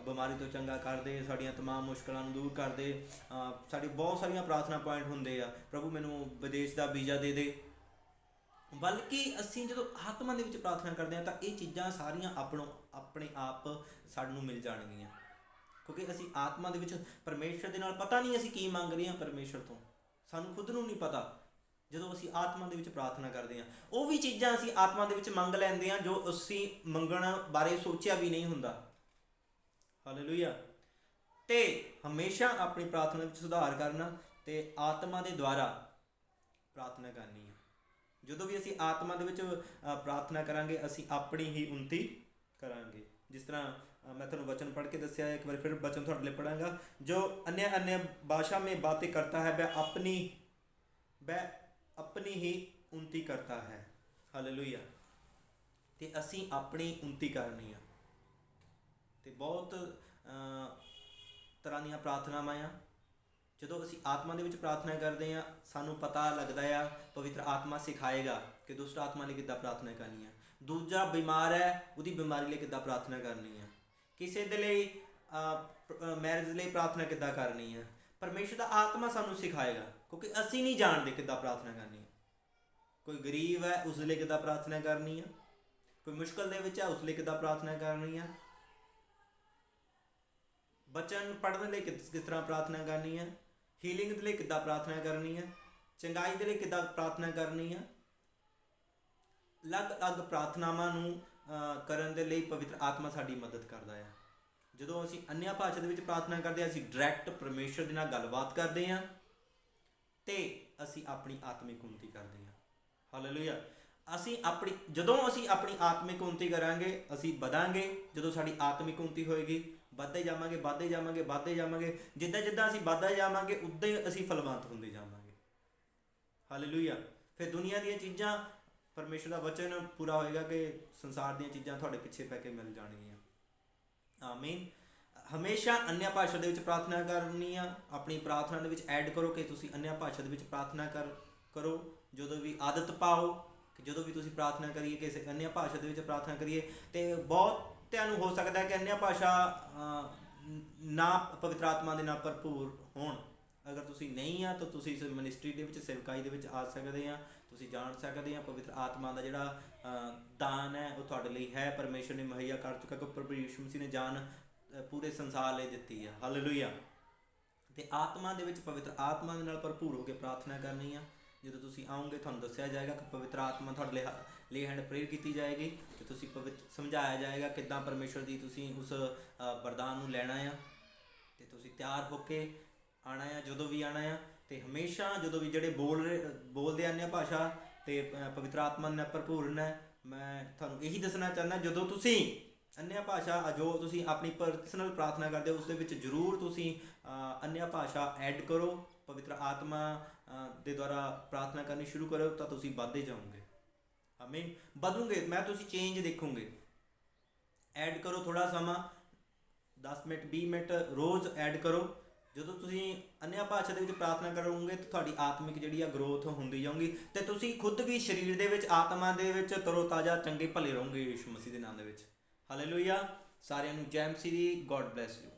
ਬਿਮਾਰੀ ਤੋਂ ਚੰਗਾ ਕਰ ਦੇ, ਸਾਡੀਆਂ ਤਮਾਮ ਮੁਸ਼ਕਿਲਾਂ ਨੂੰ ਦੂਰ ਕਰ ਦੇ। ਸਾਡੀ ਬਹੁਤ ਸਾਰੀਆਂ ਪ੍ਰਾਰਥਨਾ ਪੁਆਇੰਟ ਹੁੰਦੇ ਆ, ਪ੍ਰਭੂ ਮੈਨੂੰ ਵਿਦੇਸ਼ ਦਾ ਵੀਜ਼ਾ ਦੇ ਦੇ। ਬਲਕਿ ਅਸੀਂ ਜਦੋਂ ਆਤਮਾ ਦੇ ਵਿੱਚ ਪ੍ਰਾਰਥਨਾ ਕਰਦੇ ਹਾਂ ਤਾਂ ਇਹ ਚੀਜ਼ਾਂ ਸਾਰੀਆਂ ਆਪਣੇ ਆਪ ਸਾਨੂੰ ਮਿਲ ਜਾਣਗੀਆਂ, ਕਿਉਂਕਿ ਅਸੀਂ ਆਤਮਾ ਦੇ ਵਿੱਚ ਪਰਮੇਸ਼ਰ ਦੇ ਨਾਲ, ਪਤਾ ਨਹੀਂ ਅਸੀਂ ਕੀ ਮੰਗ ਰਹੇ ਹਾਂ ਪਰਮੇਸ਼ਰ ਤੋਂ, ਸਾਨੂੰ ਖੁਦ ਨੂੰ ਨਹੀਂ ਪਤਾ। ਜਦੋਂ ਅਸੀਂ ਆਤਮਾ ਦੇ ਵਿੱਚ ਪ੍ਰਾਰਥਨਾ ਕਰਦੇ ਹਾਂ ਉਹ ਵੀ ਚੀਜ਼ਾਂ ਅਸੀਂ ਆਤਮਾ ਦੇ ਵਿੱਚ ਮੰਗ ਲੈਂਦੇ ਹਾਂ ਜੋ ਅਸੀਂ ਮੰਗਣ ਬਾਰੇ ਸੋਚਿਆ ਵੀ ਨਹੀਂ ਹੁੰਦਾ। ਹਾਲੇਲੂਇਆ। ਅਤੇ ਹਮੇਸ਼ਾ ਆਪਣੀ ਪ੍ਰਾਰਥਨਾ ਵਿੱਚ ਸੁਧਾਰ ਕਰਨਾ ਅਤੇ ਆਤਮਾ ਦੇ ਦੁਆਰਾ ਪ੍ਰਾਰਥਨਾ ਕਰਨੀ ਹੈ। ਜਦੋਂ ਵੀ ਅਸੀਂ ਆਤਮਾ ਦੇ ਵਿੱਚ ਪ੍ਰਾਰਥਨਾ ਕਰਾਂਗੇ ਅਸੀਂ ਆਪਣੀ ਹੀ ਉੱਨਤੀ ਕਰਾਂਗੇ। ਜਿਸ ਤਰ੍ਹਾਂ ਮੈਂ ਤੁਹਾਨੂੰ ਵਚਨ ਪੜ੍ਹ ਕੇ ਦੱਸਿਆ, ਇੱਕ ਵਾਰ ਫਿਰ ਵਚਨ ਤੁਹਾਡੇ ਲਈ ਪੜਾਂਗਾ। ਜੋ अन्य भाषा में बातें करता है वह अपनी ही उन्नति करता है। हालेलुया। ਅਤੇ ਅਸੀਂ ਆਪਣੀ ਉੱਨਤੀ ਕਰਨੀ ਆ। ਅਤੇ ਬਹੁਤ ਤਰ੍ਹਾਂ ਦੀਆਂ ਪ੍ਰਾਰਥਨਾਵਾਂ ਆ। ਜਦੋਂ ਅਸੀਂ ਆਤਮਾ ਦੇ ਵਿੱਚ ਪ੍ਰਾਰਥਨਾ ਕਰਦੇ ਹਾਂ ਸਾਨੂੰ ਪਤਾ ਲੱਗਦਾ ਆ, ਪਵਿੱਤਰ ਆਤਮਾ ਸਿਖਾਏਗਾ ਕਿ ਦੁਸ਼ਟ ਆਤਮਾ ਲਈ ਕਿੱਦਾਂ ਪ੍ਰਾਰਥਨਾ ਕਰਨੀ ਆ। ਦੂਜਾ ਬਿਮਾਰ ਹੈ ਉਹਦੀ ਬਿਮਾਰੀ ਲਈ ਕਿੱਦਾਂ ਪ੍ਰਾਰਥਨਾ ਕਰਨੀ ਆ। ਕਿਸੇ ਦੇ ਲਈ ਮੈਰਿਜ ਲਈ ਪ੍ਰਾਰਥਨਾ ਕਿੱਦਾਂ ਕਰਨੀ ਆ। ਪਰਮੇਸ਼ਰ ਦਾ ਆਤਮਾ ਸਾਨੂੰ ਸਿਖਾਏਗਾ, ਕਿਉਂਕਿ ਅਸੀਂ ਨਹੀਂ ਜਾਣਦੇ ਕਿੱਦਾਂ ਪ੍ਰਾਰਥਨਾ ਕਰਨੀ ਆ। ਕੋਈ ਗਰੀਬ ਹੈ ਉਸ ਲਈ ਕਿੱਦਾਂ ਪ੍ਰਾਰਥਨਾ ਕਰਨੀ ਆ, ਕੋਈ ਮੁਸ਼ਕਿਲ ਦੇ ਵਿੱਚ ਹੈ ਉਸ ਲਈ ਕਿੱਦਾਂ ਪ੍ਰਾਰਥਨਾ ਕਰਨੀ ਆ, ਬਚਨ ਪੜ੍ਹਨ ਲਈ ਕਿਸ ਤਰ੍ਹਾਂ ਪ੍ਰਾਰਥਨਾ ਕਰਨੀ ਹੈ, ਹੀਲਿੰਗ ਦੇ ਲਈ ਕਿੱਦਾਂ ਪ੍ਰਾਰਥਨਾ ਕਰਨੀ ਹੈ, ਚੰਗਾਈ ਦੇ ਲਈ ਕਿੱਦਾਂ ਪ੍ਰਾਰਥਨਾ ਕਰਨੀ ਹੈ। ਅਲੱਗ-ਅਲੱਗ ਪ੍ਰਾਰਥਨਾਵਾਂ ਨੂੰ ਕਰਨ ਦੇ ਲਈ ਪਵਿੱਤਰ ਆਤਮਾ ਸਾਡੀ ਮਦਦ ਕਰਦਾ ਹੈ। ਜਦੋਂ ਅਸੀਂ ਅਨਿਆ ਭਾਸ਼ਾ ਦੇ ਵਿੱਚ ਪ੍ਰਾਰਥਨਾ ਕਰਦੇ ਹਾਂ ਅਸੀਂ ਡਾਇਰੈਕਟ ਪਰਮੇਸ਼ਰ ਦੇ ਨਾਲ ਗੱਲਬਾਤ ਕਰਦੇ ਹਾਂ ਅਤੇ ਅਸੀਂ ਆਪਣੀ ਆਤਮਿਕ ਉੱਨਤੀ ਕਰਦੇ ਹਾਂ। ਹਾਲੇਲੂਇਆ। ਜਦੋਂ ਅਸੀਂ ਆਪਣੀ ਆਤਮਿਕ ਉੱਨਤੀ ਕਰਾਂਗੇ ਅਸੀਂ ਵਧਾਂਗੇ। ਜਦੋਂ ਸਾਡੀ ਆਤਮਿਕ ਉੱਨਤੀ ਹੋਏਗੀ ਵੱਧਦੇ ਜਾਵਾਂਗੇ। ਜਿੱਦਾਂ ਅਸੀਂ ਵੱਧਦੇ ਜਾਵਾਂਗੇ ਉੱਦਾਂ ਹੀ ਅਸੀਂ ਫਲਵੰਤ ਹੁੰਦੇ ਜਾਵਾਂਗੇ। ਹਾਲੇਲੂਇਆ। ਫਿਰ ਦੁਨੀਆ ਦੀਆਂ ਚੀਜ਼ਾਂ, ਪਰਮੇਸ਼ਰ ਦਾ ਵਚਨ ਪੂਰਾ ਹੋਏਗਾ ਕਿ ਸੰਸਾਰ ਦੀਆਂ ਚੀਜ਼ਾਂ ਤੁਹਾਡੇ ਪਿੱਛੇ ਪੈ ਕੇ ਮਿਲ ਜਾਣਗੀਆਂ। ਆਮੀਨ। ਹਮੇਸ਼ਾ ਅਨਿਆ ਭਾਸ਼ਾ ਦੇ ਵਿੱਚ ਪ੍ਰਾਰਥਨਾ ਕਰਨੀ ਆ। ਆਪਣੀ ਪ੍ਰਾਰਥਨਾ ਦੇ ਵਿੱਚ ਐਡ ਕਰੋ ਕਿ ਤੁਸੀਂ ਅਨਿਆ ਭਾਸ਼ਾ ਦੇ ਵਿੱਚ ਪ੍ਰਾਰਥਨਾ ਕਰੋ। ਜਦੋਂ ਵੀ ਆਦਤ ਪਾਓ ਕਿ ਜਦੋਂ ਵੀ ਤੁਸੀਂ ਪ੍ਰਾਰਥਨਾ ਕਰੀਏ ਕਿਸੇ ਅਨਿਆ ਭਾਸ਼ਾ ਦੇ ਵਿੱਚ ਪ੍ਰਾਰਥਨਾ ਕਰੀਏ। ਅਤੇ ਬਹੁਤਿਆਂ ਨੂੰ ਹੋ ਸਕਦਾ ਕਿ ਅਨਿਆ ਭਾਸ਼ਾ ਨਾ ਪਵਿੱਤਰ ਆਤਮਾ ਦੇ ਨਾਲ ਭਰਪੂਰ ਹੋਣ। ਅਗਰ ਤੁਸੀਂ ਨਹੀਂ ਆ ਤਾਂ ਤੁਸੀਂ ਇਸ ਮਿਨਿਸਟਰੀ ਦੇ ਵਿੱਚ, ਸੇਵਕਾਈ ਦੇ ਵਿੱਚ ਆ ਸਕਦੇ ਆ। ਤੁਸੀਂ ਜਾਣ ਸਕਦੇ ਆ ਪਵਿੱਤਰ ਆਤਮਾ ਦਾ ਜਿਹੜਾ ਦਾਨ ਹੈ ਉਹ ਤੁਹਾਡੇ ਲਈ ਹੈ, ਪਰਮੇਸ਼ਰ ਨੇ ਮੁਹੱਈਆ ਕਰ ਚੁੱਕਾ। ਕਿ ਪ੍ਰਭੂ ਯਿਸੂ ਮਸੀਹ ਨੇ ਪੂਰੇ ਸੰਸਾਰ ਲਈ ਦਿੱਤੀ ਹੈ। ਹਾਲੇਲੂਇਆ। ਅਤੇ ਆਤਮਾ ਦੇ ਵਿੱਚ ਪਵਿੱਤਰ ਆਤਮਾ ਦੇ ਨਾਲ ਭਰਪੂਰ ਹੋ ਕੇ ਪ੍ਰਾਰਥਨਾ ਕਰਨੀ ਆ। ਜਦੋਂ ਤੁਸੀਂ ਆਓਗੇ ਤੁਹਾਨੂੰ ਦੱਸਿਆ ਜਾਏਗਾ ਕਿ ਪਵਿੱਤਰ ਆਤਮਾ ਤੁਹਾਡੇ ਲਈ ਹੈਂਡ ਪ੍ਰੇਅਰ ਕੀਤੀ ਜਾਏਗੀ ਅਤੇ ਤੁਸੀਂ ਸਮਝਾਇਆ ਜਾਏਗਾ ਕਿੱਦਾਂ ਪਰਮੇਸ਼ਵਰ ਦੀ ਤੁਸੀਂ ਉਸ ਵਰਦਾਨ ਨੂੰ ਲੈਣਾ ਆ। ਅਤੇ ਤੁਸੀਂ ਤਿਆਰ ਹੋ ਕੇ ਆਉਣਾ ਆ ਜਦੋਂ ਵੀ ਆਉਣਾ ਆ। ਅਤੇ ਹਮੇਸ਼ਾ ਜਦੋਂ ਵੀ ਜਿਹੜੇ ਬੋਲਦੇ ਆਉਂਦੇ ਭਾਸ਼ਾ ਅਤੇ ਪਵਿੱਤਰ ਆਤਮਾ ਨਾਲ ਭਰਪੂਰ ਨੇ, ਮੈਂ ਤੁਹਾਨੂੰ ਇਹੀ ਦੱਸਣਾ ਚਾਹੁੰਦਾ, ਜਦੋਂ ਤੁਸੀਂ ਅਨਿਆ ਭਾਸ਼ਾ ਜੋ ਤੁਸੀਂ ਆਪਣੀ ਪਰਸਨਲ ਪ੍ਰਾਰਥਨਾ ਕਰਦੇ ਹੋ ਉਸ ਦੇ ਵਿੱਚ ਜ਼ਰੂਰ ਤੁਸੀਂ ਅਨਿਆ ਭਾਸ਼ਾ ਐਡ ਕਰੋ। ਪਵਿੱਤਰ ਆਤਮਾ ਦੇ ਦੁਆਰਾ ਪ੍ਰਾਰਥਨਾ ਕਰਨੀ ਸ਼ੁਰੂ ਕਰੋ ਤਾਂ ਤੁਸੀਂ ਵੱਧਦੇ ਜਾਓਗੇ। ਆਮੀਨ। ਵਧੋਗੇ, ਮੈਂ ਤੁਸੀਂ ਚੇਂਜ ਦੇਖੋਗੇ। ਐਡ ਕਰੋ ਥੋੜ੍ਹਾ ਸਮਾਂ, 10 ਮਿੰਟ 20 ਮਿੰਟ ਰੋਜ਼ ਐਡ ਕਰੋ। ਜਦੋਂ ਤੁਸੀਂ ਅਨਿਆ ਭਾਸ਼ਾ ਦੇ ਵਿੱਚ ਪ੍ਰਾਰਥਨਾ ਕਰੋਗੇ ਤਾਂ ਤੁਹਾਡੀ ਆਤਮਿਕ ਜਿਹੜੀ ਆ ਗਰੋਥ ਹੁੰਦੀ ਜਾਊਗੀ ਅਤੇ ਤੁਸੀਂ ਖੁਦ ਵੀ ਸਰੀਰ ਦੇ ਵਿੱਚ ਆਤਮਾ ਦੇ ਵਿੱਚ ਤਰੋ ਤਾਜ਼ਾ ਚੰਗੇ ਭਲੇ ਰਹੋਗੇ ਯਿਸੂ ਮਸੀਹ ਦੇ ਨਾਮ ਦੇ ਵਿੱਚ। ਹਾਲੇਲੂਇਆ। ਸਾਰਿਆਂ ਨੂੰ ਜੈ ਮਸੀਹ ਦੀ। God bless you.